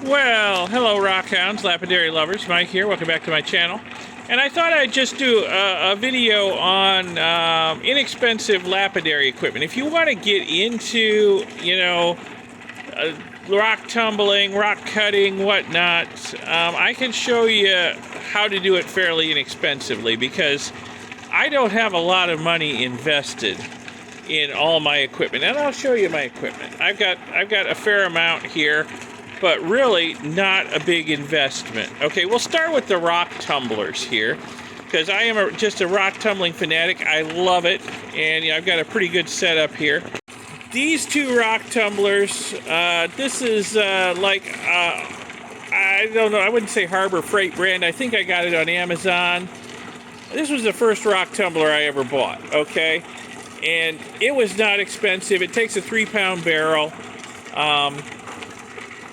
Well, hello Rockhounds, Lapidary lovers, Mike here, welcome back to my channel. And I thought I'd just do a video on inexpensive lapidary equipment. If you want to get into, rock tumbling, rock cutting, whatnot, I can show you how to do it fairly inexpensively because I don't have a lot of money invested in all my equipment. And I'll show you my equipment. I've got a fair amount here, but really not a big investment. Okay, we'll start with the rock tumblers here, because I am just a rock tumbling fanatic. I love it, and I've got a pretty good setup here. These two rock tumblers, this is I don't know, I wouldn't say Harbor Freight brand. I think I got it on Amazon. This was the first rock tumbler I ever bought, okay? And it was not expensive. It takes a 3-pound barrel.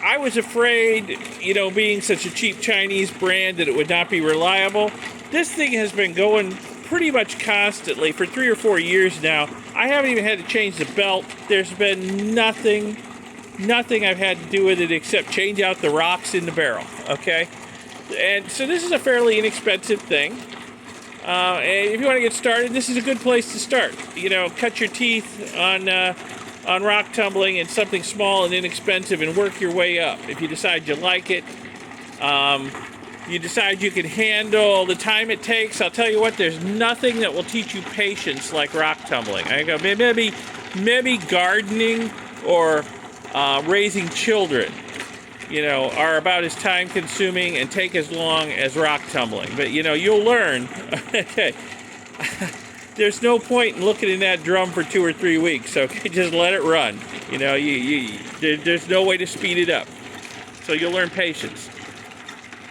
I was afraid, being such a cheap Chinese brand, that it would not be reliable. This thing has been going pretty much constantly for 3 or 4 years now. I haven't even had to change the belt. There's been nothing I've had to do with it except change out the rocks in the barrel, okay? And so this is a fairly inexpensive thing. And if you want to get started, this is a good place to start. Cut your teeth on rock tumbling and something small and inexpensive and work your way up. If you decide you like it, you decide you can handle the time it takes, I'll tell you what, there's nothing that will teach you patience like rock tumbling. I go, maybe gardening or raising children, are about as time consuming and take as long as rock tumbling. But, you'll learn. Okay. There's no point in looking in that drum for 2 or 3 weeks, okay? Just let it run. There's no way to speed it up. So you'll learn patience.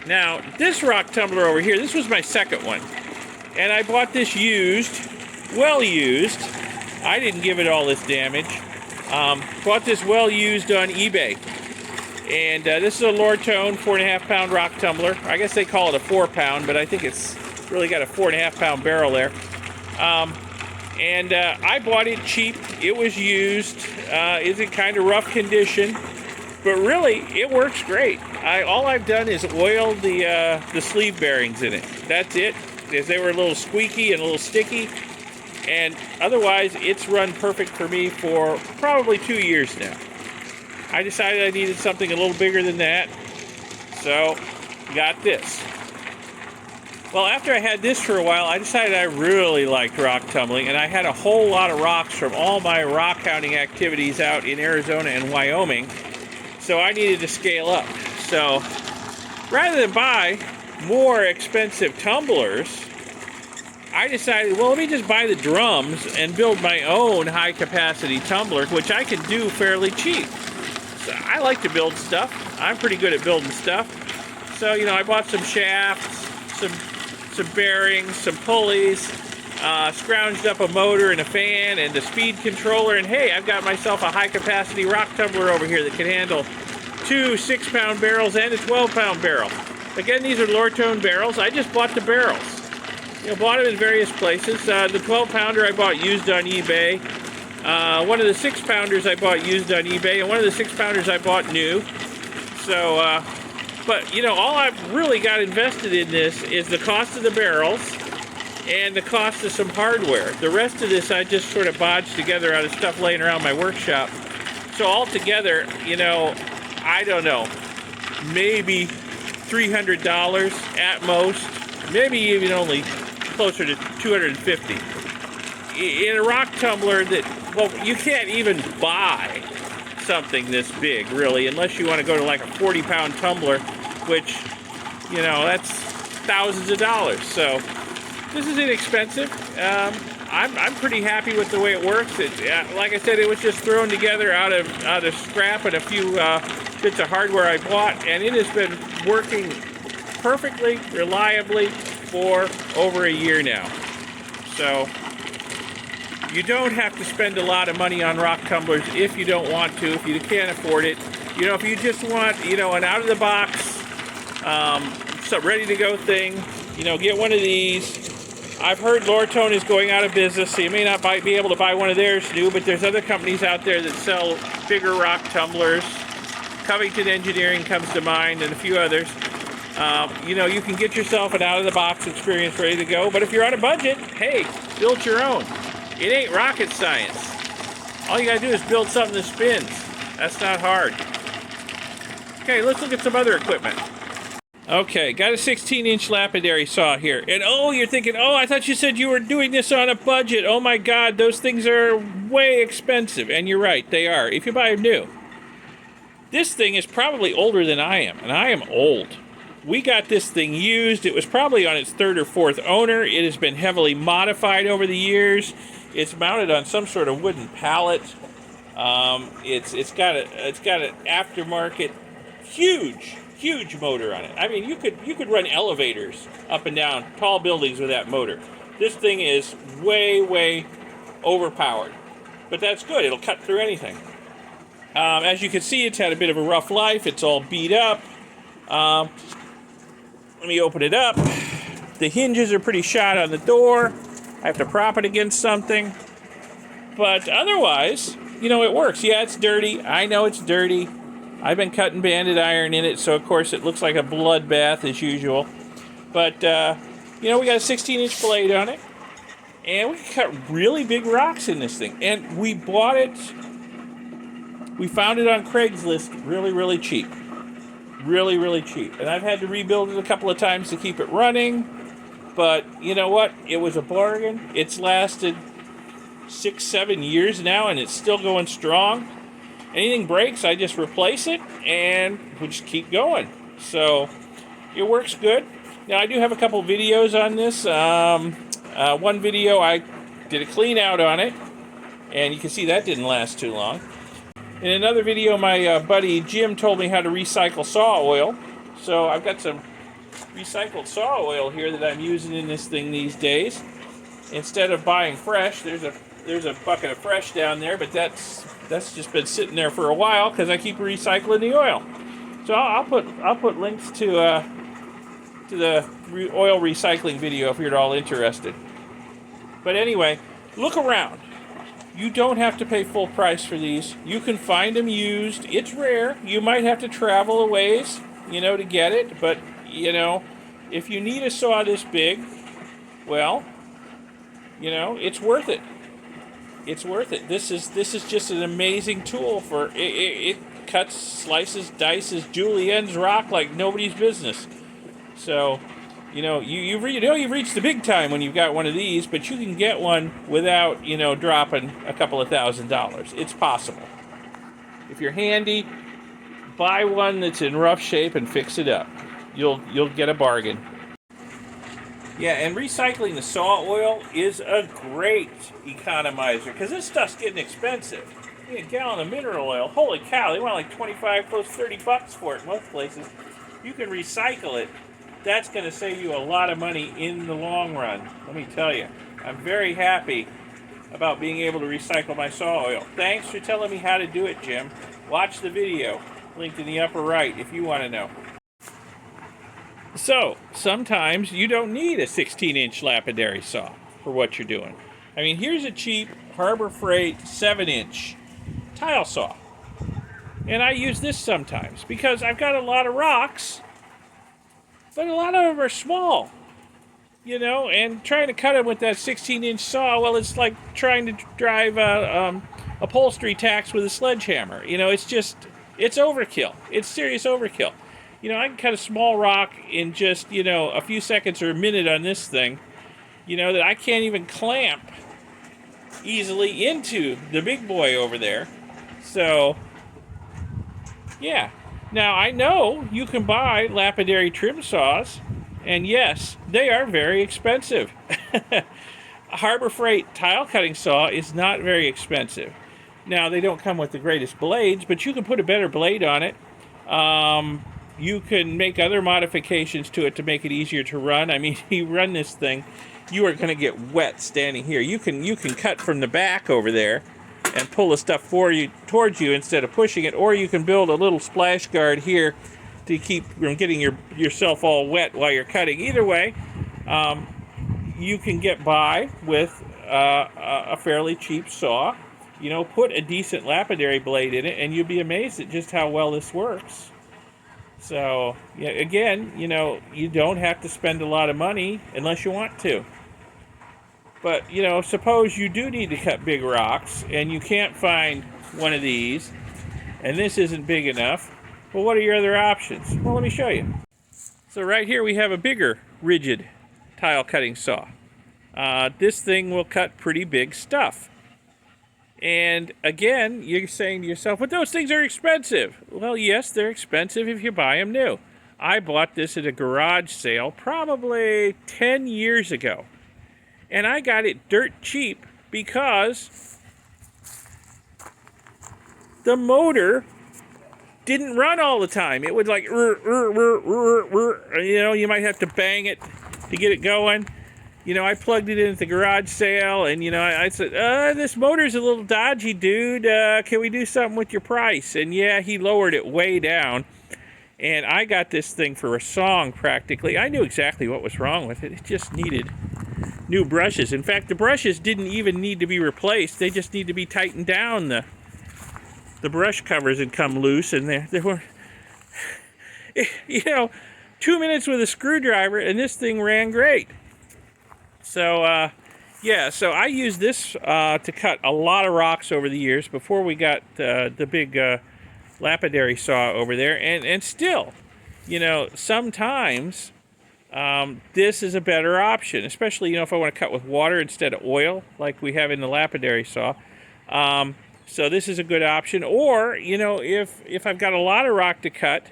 Now, this rock tumbler over here, this was my second one. And I bought this used, well used. I didn't give it all this damage. Bought this well used on eBay. And this is a Lortone 4.5-pound rock tumbler. I guess they call it a 4-pound, but I think it's really got a 4.5-pound barrel there. I bought it cheap. It was used. It's in kind of rough condition, but really it works great. All I've done is oil the sleeve bearings in it. That's it, because they were a little squeaky and a little sticky. And otherwise, it's run perfect for me for probably 2 years now. I decided I needed something a little bigger than that, so got this. Well, after I had this for a while, I decided I really liked rock tumbling, and I had a whole lot of rocks from all my rock hounding activities out in Arizona and Wyoming, so I needed to scale up. So rather than buy more expensive tumblers, I decided, well, let me just buy the drums and build my own high-capacity tumbler, which I can do fairly cheap. So I like to build stuff. I'm pretty good at building stuff. So, I bought some shafts, some bearings, some pulleys, scrounged up a motor and a fan and a speed controller, and hey, I've got myself a high-capacity rock tumbler over here that can handle 2 6-pound barrels and a 12-pound barrel. Again, these are Lortone barrels. I just bought the barrels. Bought them in various places. The 12-pounder I bought used on eBay. One of the 6-pounders I bought used on eBay, and one of the 6-pounders I bought new. So, but, all I've really got invested in this is the cost of the barrels and the cost of some hardware. The rest of this I just sort of bodged together out of stuff laying around my workshop. So altogether, I don't know, maybe $300 at most, maybe even only closer to $250. In a rock tumbler that, well, you can't even buy something this big, really, unless you want to go to like a 40-pound tumbler, which, that's thousands of dollars. So this is inexpensive. I'm pretty happy with the way it works. Like I said, it was just thrown together out of scrap and a few bits of hardware I bought, and it has been working perfectly, reliably for over a year now. So you don't have to spend a lot of money on rock tumblers if you don't want to, if you can't afford it. If you just want, an out-of-the-box, ready-to-go thing, get one of these. I've heard Lortone is going out of business, so you may not be able to buy one of theirs new, but there's other companies out there that sell bigger rock tumblers. Covington Engineering comes to mind, and a few others. You know, you can get yourself an out-of-the-box experience ready to go, but if you're on a budget, hey, build your own. It ain't rocket science. All you gotta do is build something that spins. That's not hard. Okay, let's look at some other equipment. Okay, got a 16-inch lapidary saw here. And oh, you're thinking, oh, I thought you said you were doing this on a budget. Oh my God, those things are way expensive. And you're right, they are, if you buy them new. This thing is probably older than I am, and I am old. We got this thing used. It was probably on its third or fourth owner. It has been heavily modified over the years. It's mounted on some sort of wooden pallet. It's got an aftermarket huge motor on it. I mean, you could run elevators up and down tall buildings with that motor. This thing is way overpowered, but that's good. It'll cut through anything. As you can see, it's had a bit of a rough life. It's all beat up. Let me open it up. The hinges are pretty shot on the door. I have to prop it against something. But otherwise, you know, it works. Yeah, it's dirty. I know it's dirty. I've been cutting banded iron in it, so of course it looks like a bloodbath as usual. But, you know, we got a 16-inch blade on it. And we can cut really big rocks in this thing. And we bought it, we found it on Craigslist really cheap. Really cheap. And I've had to rebuild it a couple of times to keep it running. But you know what? It was a bargain. It's lasted 6-7 years now, and it's still going strong. Anything breaks, I just replace it, and we just keep going. So it works good. Now, I do have a couple videos on this. One video, I did a clean out on it, and you can see that didn't last too long. In another video, my buddy Jim told me how to recycle saw oil. So I've got some recycled saw oil here that I'm using in this thing these days. Instead of buying fresh, there's a bucket of fresh down there, but that's just been sitting there for a while because I keep recycling the oil. So I'll put links to the oil recycling video if you're at all interested. But anyway, look around. You don't have to pay full price for these. You can find them used. It's rare. You might have to travel a ways, you know, to get it. But, you know, if you need a saw this big, well, you know, it's worth it. It's worth it. This is just an amazing tool for it cuts, slices, dices, juliennes rock like nobody's business. So, you know, you've reached the big time when you've got one of these, but you can get one without, you know, dropping a couple of $1,000s. It's possible. If you're handy, buy one that's in rough shape and fix it up. You'll get a bargain. Yeah, and recycling the saw oil is a great economizer because this stuff's getting expensive. You get a gallon of mineral oil, holy cow, they want like 25, close to $30 for it in most places. You can recycle it. That's going to save you a lot of money in the long run. Let me tell you, I'm very happy about being able to recycle my saw oil. Thanks for telling me how to do it, Jim. Watch the video, linked in the upper right if you want to know. So, sometimes you don't need a 16-inch lapidary saw for what you're doing. I mean, here's a cheap Harbor Freight 7-inch tile saw. And I use this sometimes because I've got a lot of rocks, but a lot of them are small, you know, and trying to cut them with that 16-inch saw, well, it's like trying to drive upholstery tacks with a sledgehammer. You know, it's overkill. It's serious overkill. You know, I can cut a small rock in just, you know, a few seconds or a minute on this thing, you know, that I can't even clamp easily into the big boy over there. So, yeah. Now, I know you can buy lapidary trim saws, and yes, they are very expensive. A Harbor Freight tile cutting saw is not very expensive. Now, they don't come with the greatest blades, but you can put a better blade on it. You can make other modifications to it to make it easier to run. I mean, you run this thing, you are going to get wet standing here. You can cut from the back over there and pull the stuff towards you instead of pushing it, or you can build a little splash guard here to keep from getting yourself all wet while you're cutting. Either way, you can get by with a fairly cheap saw. You know, put a decent lapidary blade in it, and you'll be amazed at just how well this works. So, yeah, again, you know, you don't have to spend a lot of money unless you want to. But, you know, suppose you do need to cut big rocks, and you can't find one of these, and this isn't big enough. Well, what are your other options? Well, let me show you. So right here we have a bigger, rigid tile cutting saw. This thing will cut pretty big stuff. And again, you're saying to yourself, but those things are expensive. Well, yes, they're expensive if you buy them new. I bought this at a garage sale probably 10 years ago. And I got it dirt cheap because the motor didn't run all the time. It would like, you know, you might have to bang it to get it going. You know, I plugged it in at the garage sale, and, you know, I said, this motor's a little dodgy, dude. Can we do something with your price? And, yeah, he lowered it way down, and I got this thing for a song, practically. I knew exactly what was wrong with it. It just needed new brushes. In fact, the brushes didn't even need to be replaced. They just need to be tightened down. The brush covers had come loose, and they were, you know, 2 minutes with a screwdriver, and this thing ran great. So, yeah, so I used this to cut a lot of rocks over the years before we got the big lapidary saw over there. And still, you know, sometimes this is a better option, especially, you know, if I want to cut with water instead of oil, like we have in the lapidary saw. So this is a good option. Or, you know, if I've got a lot of rock to cut,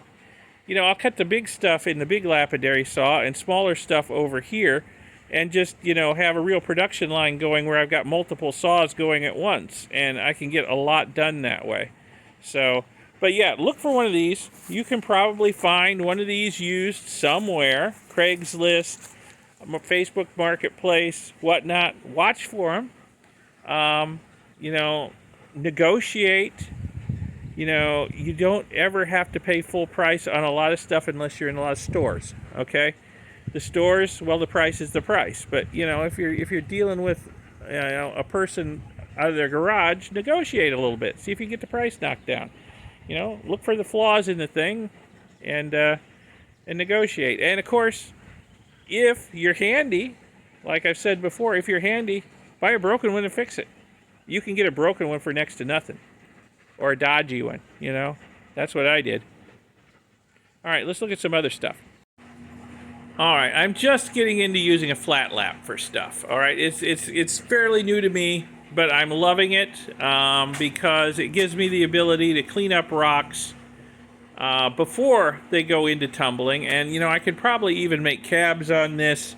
you know, I'll cut the big stuff in the big lapidary saw and smaller stuff over here. And just, you know, have a real production line going where I've got multiple saws going at once. And I can get a lot done that way. So, but yeah, look for one of these. You can probably find one of these used somewhere. Craigslist, Facebook Marketplace, whatnot. Watch for them. You know, negotiate. You know, you don't ever have to pay full price on a lot of stuff unless you're in a lot of stores, okay? The stores, well, the price is the price. But, you know, if you're dealing with, you know, a person out of their garage, negotiate a little bit. See if you can get the price knocked down. You know, look for the flaws in the thing and negotiate. And, of course, if you're handy, like I've said before, if you're handy, buy a broken one and fix it. You can get a broken one for next to nothing. Or a dodgy one, you know. That's what I did. All right, let's look at some other stuff. All right, I'm just getting into using a flat lap for stuff. All right, it's fairly new to me, but I'm loving it because it gives me the ability to clean up rocks before they go into tumbling. And you know, I could probably even make cabs on this.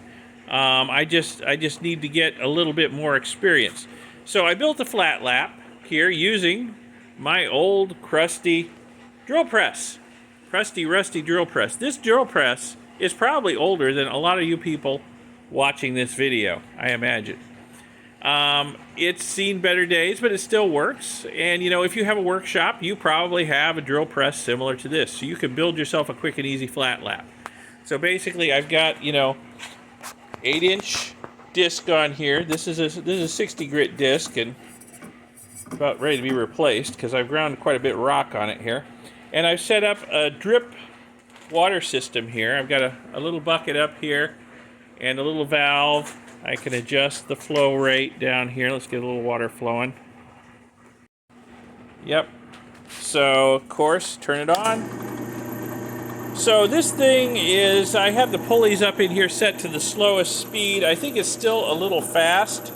I just need to get a little bit more experience. So I built a flat lap here using my old crusty drill press, crusty rusty drill press. This drill press is probably older than a lot of you people watching this video, I imagine. It's seen better days, but it still works. And, you know, if you have a workshop, you probably have a drill press similar to this. So you can build yourself a quick and easy flat lap. So basically, I've got, you know, 8-inch disc on here. This is a 60 grit disc and about ready to be replaced because I've ground quite a bit of rock on it here. And I've set up a drip water system here. I've got a little bucket up here and a little valve. I can adjust the flow rate down here. Let's get a little water flowing. Yep. So, of course, turn it on. So this thing is, I have the pulleys up in here set to the slowest speed. I think it's still a little fast,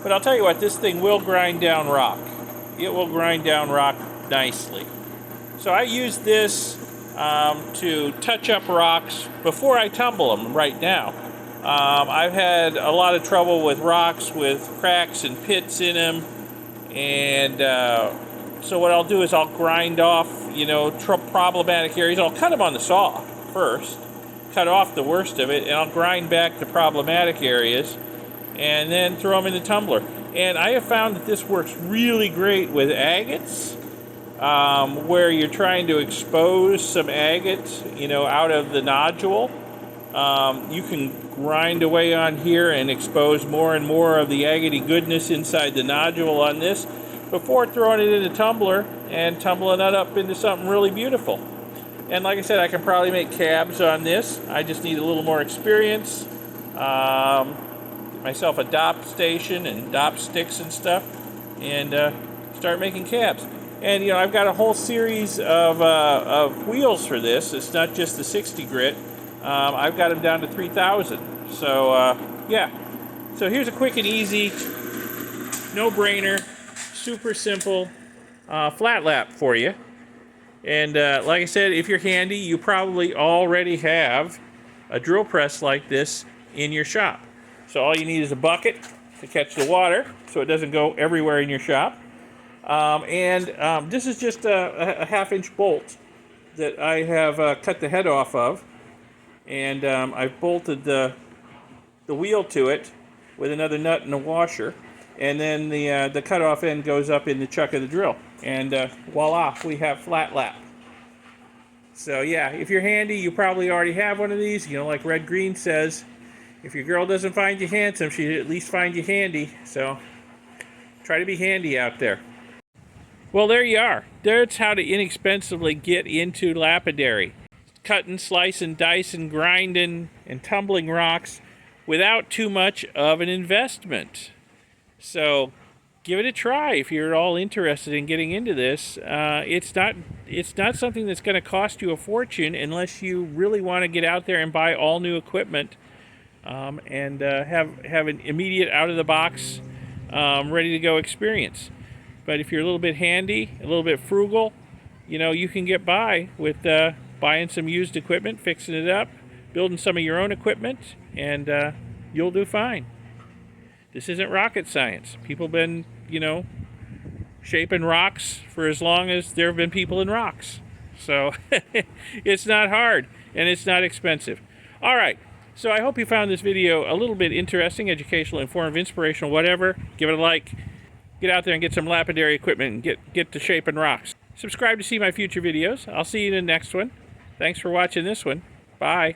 but I'll tell you what, this thing will grind down rock. It will grind down rock nicely. So I use this to touch up rocks before I tumble them right now. I've had a lot of trouble with rocks with cracks and pits in them, and so what I'll do is I'll grind off, you know, problematic areas. I'll cut them on the saw first, cut off the worst of it, and I'll grind back the problematic areas, and then throw them in the tumbler. And I have found that this works really great with agates. Where you're trying to expose some agate, you know, out of the nodule. You can grind away on here and expose more and more of the agate goodness inside the nodule on this. before throwing it in a tumbler and tumbling it up into something really beautiful. And like I said, I can probably make cabs on this. I just need a little more experience. Get myself a dop station and dop sticks and stuff, and start making cabs. And you know, I've got a whole series of wheels for this. It's not just the 60 grit. I've got them down to 3,000. So yeah. So here's a quick and easy, no-brainer, super simple flat lap for you. And like I said, if you're handy, you probably already have a drill press like this in your shop. So all you need is a bucket to catch the water so it doesn't go everywhere in your shop. This is just a half-inch bolt that I have cut the head off of. And I've bolted the wheel to it with another nut and a washer. And then the cut-off end goes up in the chuck of the drill. And voila, we have flat lap. So yeah, if you're handy, you probably already have one of these. You know, like Red Green says, if your girl doesn't find you handsome, she'll at least find you handy. So try to be handy out there. Well, there you are. That's how to inexpensively get into lapidary. Cutting, slicing, dicing, grinding, and tumbling rocks without too much of an investment. So give it a try if you're at all interested in getting into this. It's not something that's going to cost you a fortune unless you really want to get out there and buy all new equipment and have an immediate out of the box ready to go experience. But if you're a little bit handy, a little bit frugal, you know, you can get by with buying some used equipment, fixing it up, building some of your own equipment, and you'll do fine. This isn't rocket science. People have been, you know, shaping rocks for as long as there have been people in rocks. So it's not hard, and it's not expensive. All right. So I hope you found this video a little bit interesting, educational, informative, inspirational, whatever. Give it a like. Get out there and get some lapidary equipment and get to shaping rocks. Subscribe to see my future videos. I'll see you in the next one. Thanks for watching this one. Bye.